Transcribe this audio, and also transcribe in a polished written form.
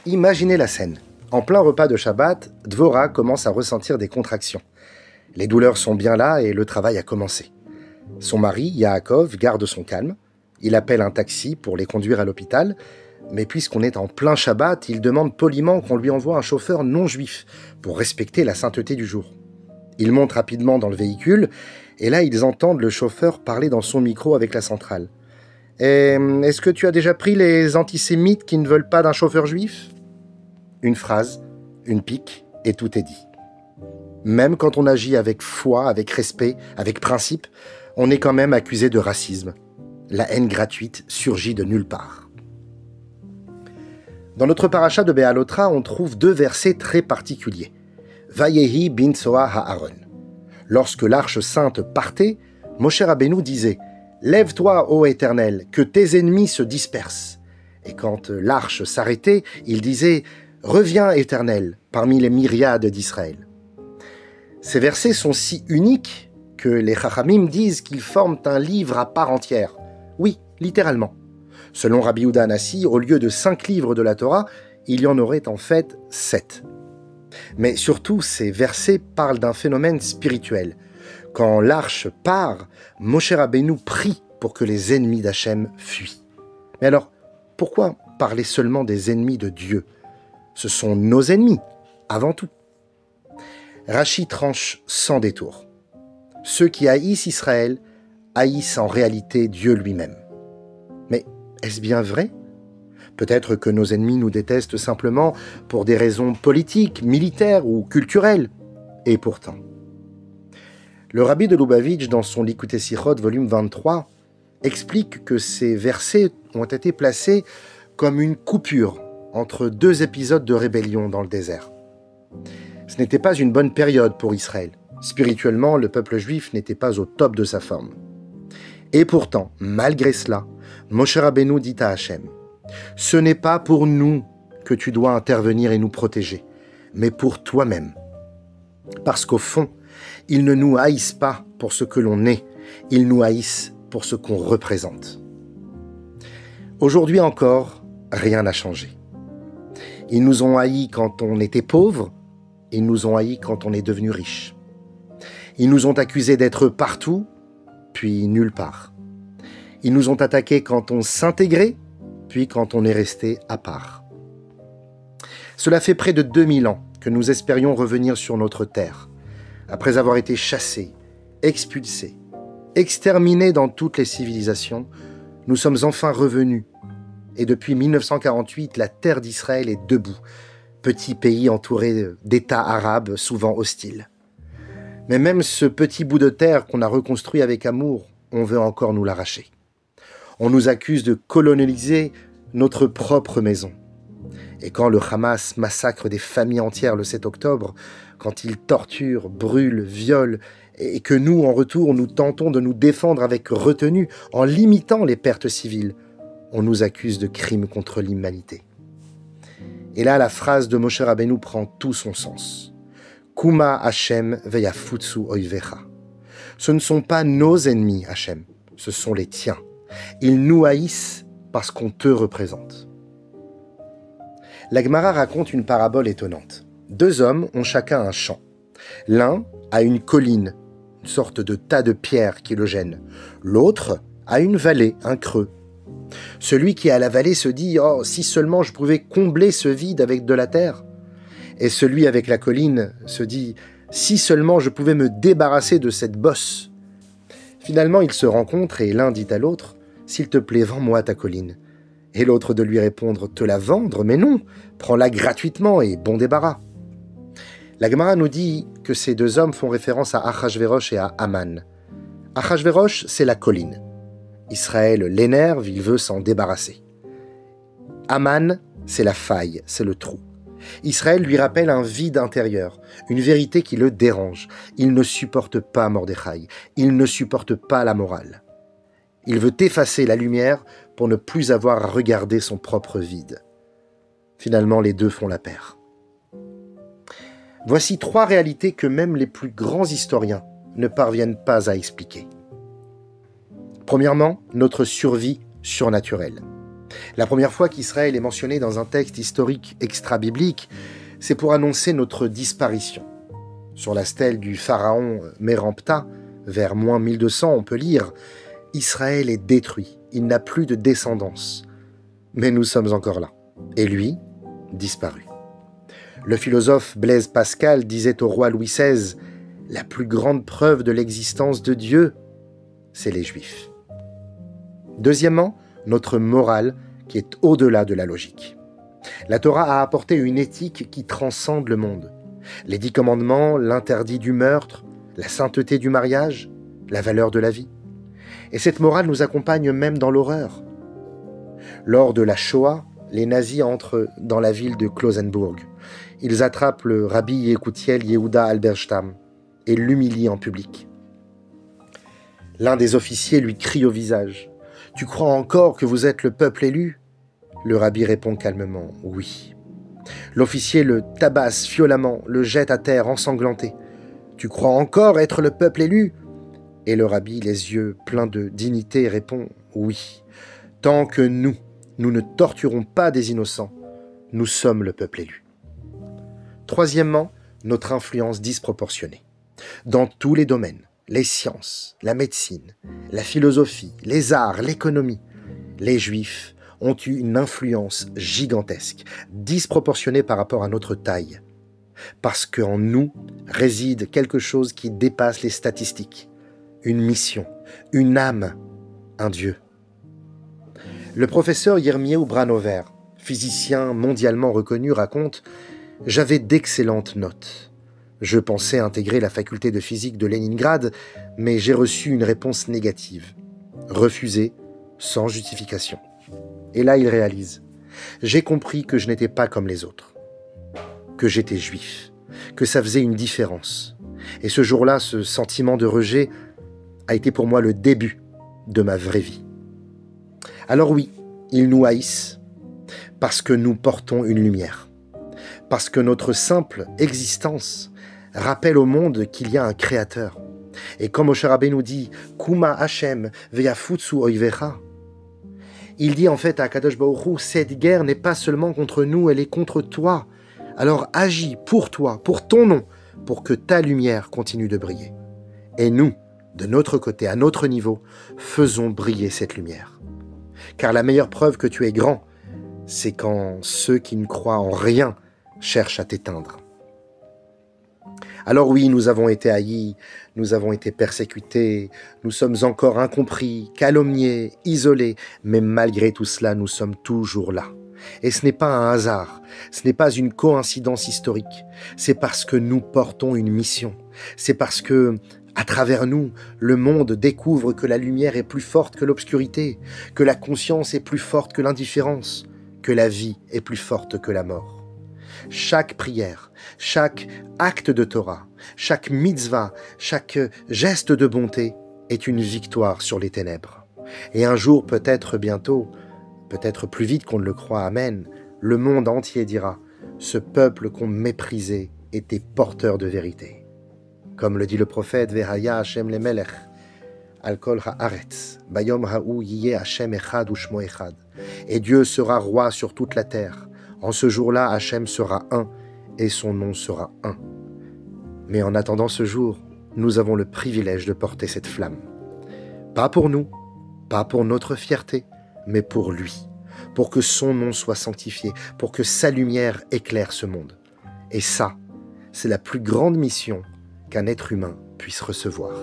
Imaginez la scène. En plein repas de Shabbat, Dvorah commence à ressentir des contractions. Les douleurs sont bien là et le travail a commencé. Son mari, Yaakov, garde son calme. Il appelle un taxi pour les conduire à l'hôpital. Mais puisqu'on est en plein Shabbat, il demande poliment qu'on lui envoie un chauffeur non juif pour respecter la sainteté du jour. Ils montent rapidement dans le véhicule et là, ils entendent le chauffeur parler dans son micro avec la centrale. « Est-ce que tu as déjà pris les antisémites qui ne veulent pas d'un chauffeur juif ?» Une phrase, une pique et tout est dit. Même quand on agit avec foi, avec respect, avec principe, on est quand même accusé de racisme. La haine gratuite surgit de nulle part. Dans notre paracha de Béalotra, on trouve deux versets très particuliers. Vayehi bin Tsoa ha'Aaron. Lorsque l'arche sainte partait, Moshe Rabbeinu disait « Lève-toi, ô Éternel, que tes ennemis se dispersent. » Et quand l'arche s'arrêtait, il disait « Reviens, Éternel, parmi les myriades d'Israël. » Ces versets sont si uniques que les Chachamim disent qu'ils forment un livre à part entière. Oui, littéralement. Selon Rabbi Yehuda Hanassi, au lieu de 5 livres de la Torah, il y en aurait en fait 7. Mais surtout, ces versets parlent d'un phénomène spirituel. Quand l'arche part, Moshe Rabbeinu prie pour que les ennemis d'Hachem fuient. Mais alors, pourquoi parler seulement des ennemis de Dieu? Ce sont nos ennemis, avant tout. Rachi tranche sans détour. Ceux qui haïssent Israël haïssent en réalité Dieu lui-même. Mais est-ce bien vrai? Peut-être que nos ennemis nous détestent simplement pour des raisons politiques, militaires ou culturelles. Et pourtant. Le rabbi de Lubavitch, dans son Likutei Sichot, volume 23, explique que ces versets ont été placés comme une coupure entre 2 épisodes de rébellion dans le désert. Ce n'était pas une bonne période pour Israël. Spirituellement, le peuple juif n'était pas au top de sa forme. Et pourtant, malgré cela, Moshe Rabbeinu dit à Hachem, « Ce n'est pas pour nous que tu dois intervenir et nous protéger, mais pour toi-même. Parce qu'au fond, ils ne nous haïssent pas pour ce que l'on est, ils nous haïssent pour ce qu'on représente. » Aujourd'hui encore, rien n'a changé. Ils nous ont haïs quand on était pauvre, ils nous ont haïs quand on est devenu riche. Ils nous ont accusés d'être partout, puis nulle part. Ils nous ont attaqués quand on s'intégrait, puis quand on est resté à part. Cela fait près de 2000 ans que nous espérions revenir sur notre terre, après avoir été chassés, expulsés, exterminés dans toutes les civilisations. Nous sommes enfin revenus. Et depuis 1948, la terre d'Israël est debout, petit pays entouré d'États arabes souvent hostiles. Mais même ce petit bout de terre qu'on a reconstruit avec amour, on veut encore nous l'arracher. On nous accuse de coloniser notre propre maison. Et quand le Hamas massacre des familles entières le 7 octobre, quand il torture, brûle, viole, et que nous, en retour, nous tentons de nous défendre avec retenue en limitant les pertes civiles, on nous accuse de crimes contre l'humanité. Et là, la phrase de Moshe Rabbeinu prend tout son sens. Kuma Hashem veyafutsu oivecha. Ce ne sont pas nos ennemis, Hashem, ce sont les tiens. Ils nous haïssent parce qu'on te représente. La Gemara raconte une parabole étonnante. 2 hommes ont chacun un champ. L'un a une colline, une sorte de tas de pierres qui le gêne. L'autre a une vallée, un creux. Celui qui est à la vallée se dit « Oh, si seulement je pouvais combler ce vide avec de la terre !» Et celui avec la colline se dit « Si seulement je pouvais me débarrasser de cette bosse !» Finalement, ils se rencontrent et l'un dit à l'autre « S'il te plaît, vends-moi ta colline. » Et l'autre de lui répondre « Te la vendre? Mais non, prends-la gratuitement et bon débarras. » La Gemara nous dit que ces 2 hommes font référence à Achashverosh et à Haman. Achashverosh, c'est la colline. Israël l'énerve, il veut s'en débarrasser. Haman, c'est la faille, c'est le trou. Israël lui rappelle un vide intérieur, une vérité qui le dérange. Il ne supporte pas Mordechai, il ne supporte pas la morale. Il veut effacer la lumière pour ne plus avoir à regarder son propre vide. Finalement, les deux font la paire. Voici 3 réalités que même les plus grands historiens ne parviennent pas à expliquer. Premièrement, notre survie surnaturelle. La première fois qu'Israël est mentionné dans un texte historique extra-biblique, c'est pour annoncer notre disparition. Sur la stèle du pharaon Mérenptah, vers moins 1200, on peut lire « Israël est détruit, il n'a plus de descendance. » Mais nous sommes encore là. Et lui, disparu. Le philosophe Blaise Pascal disait au roi Louis XVI « La plus grande preuve de l'existence de Dieu, c'est les Juifs. » Deuxièmement, notre morale qui est au-delà de la logique. La Torah a apporté une éthique qui transcende le monde. Les 10 commandements, l'interdit du meurtre, la sainteté du mariage, la valeur de la vie. Et cette morale nous accompagne même dans l'horreur. Lors de la Shoah, les nazis entrent dans la ville de Klausenburg. Ils attrapent le rabbi Yekutiel Yehuda Alberstam et l'humilient en public. L'un des officiers lui crie au visage « Tu crois encore que vous êtes le peuple élu ?» Le rabbi répond calmement « Oui ». L'officier le tabasse violemment, le jette à terre ensanglanté. « Tu crois encore être le peuple élu ?» Et le rabbi, les yeux pleins de dignité, répond « Oui, tant que nous ne torturons pas des innocents, nous sommes le peuple élu. » Troisièmement, notre influence disproportionnée. Dans tous les domaines, les sciences, la médecine, la philosophie, les arts, l'économie, les Juifs ont eu une influence gigantesque, disproportionnée par rapport à notre taille. Parce qu'en nous réside quelque chose qui dépasse les statistiques, une mission, une âme, un Dieu. Le professeur Yirmiyahu Branover, physicien mondialement reconnu, raconte « J'avais d'excellentes notes. Je pensais intégrer la faculté de physique de Leningrad, mais j'ai reçu une réponse négative. Refusée, sans justification. » Et là, il réalise « J'ai compris que je n'étais pas comme les autres, que j'étais juif, que ça faisait une différence. Et ce jour-là, ce sentiment de rejet a été pour moi le début de ma vraie vie. » Alors oui, ils nous haïssent parce que nous portons une lumière, parce que notre simple existence rappelle au monde qu'il y a un créateur. Et comme Moshe Rabbeinu dit « Kuma Hashem veyafutsu oivecha », il dit en fait à Kadosh Baruch Hu, cette guerre n'est pas seulement contre nous, elle est contre toi. Alors agis pour toi, pour ton nom, pour que ta lumière continue de briller. Et nous, de notre côté, à notre niveau, faisons briller cette lumière. Car la meilleure preuve que tu es grand, c'est quand ceux qui ne croient en rien cherchent à t'éteindre. Alors oui, nous avons été haïs, nous avons été persécutés, nous sommes encore incompris, calomniés, isolés, mais malgré tout cela, nous sommes toujours là. Et ce n'est pas un hasard, ce n'est pas une coïncidence historique, c'est parce que nous portons une mission, c'est parce que, à travers nous, le monde découvre que la lumière est plus forte que l'obscurité, que la conscience est plus forte que l'indifférence, que la vie est plus forte que la mort. Chaque prière, chaque acte de Torah, chaque mitzvah, chaque geste de bonté est une victoire sur les ténèbres. Et un jour, peut-être bientôt, peut-être plus vite qu'on ne le croit, amen, le monde entier dira « Ce peuple qu'on méprisait était porteur de vérité ». Comme le dit le prophète « Vehaya Hashem lemelech, al kol haaretz, bayom ha'u yiyeh Hashem echad u'shmo echad » Et Dieu sera roi sur toute la terre. En ce jour-là, Hachem sera un, et son nom sera un. Mais en attendant ce jour, nous avons le privilège de porter cette flamme. Pas pour nous, pas pour notre fierté, mais pour lui, pour que son nom soit sanctifié, pour que sa lumière éclaire ce monde. Et ça, c'est la plus grande mission qu'un être humain puisse recevoir.